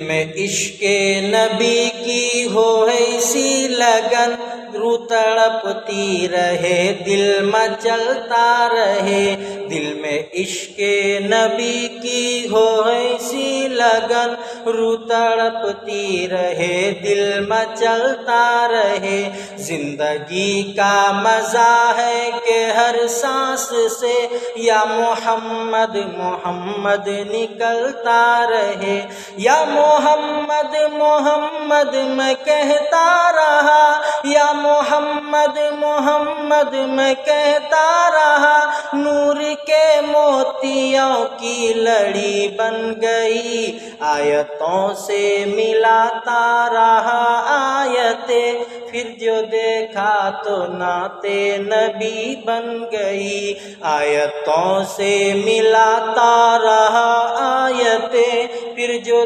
में इश्क़े नबी की हो ऐसी लगन, रूह तड़पती रहे, दिल मचलता रहे। दिल में इश्क़े नबी की हो ऐसी लगन, रूह तड़पती रहे, दिल मचलता रहे। जिंदगी का मज़ा है कि हर सांस से या मोहम्मद मोहम्मद निकलता रहे। या मोहम्मद मोहम्मद मैं कहता रहा, या मोहम्मद मोहम्मद मैं कहता रहा। नूर के मोतियों की लड़ी बन गई, आयतों से मिलाता रहा आयतें। फिर जो देखा तो नाते नबी बन गई, आयतों से मिलाता रहा आयतें। फिर जो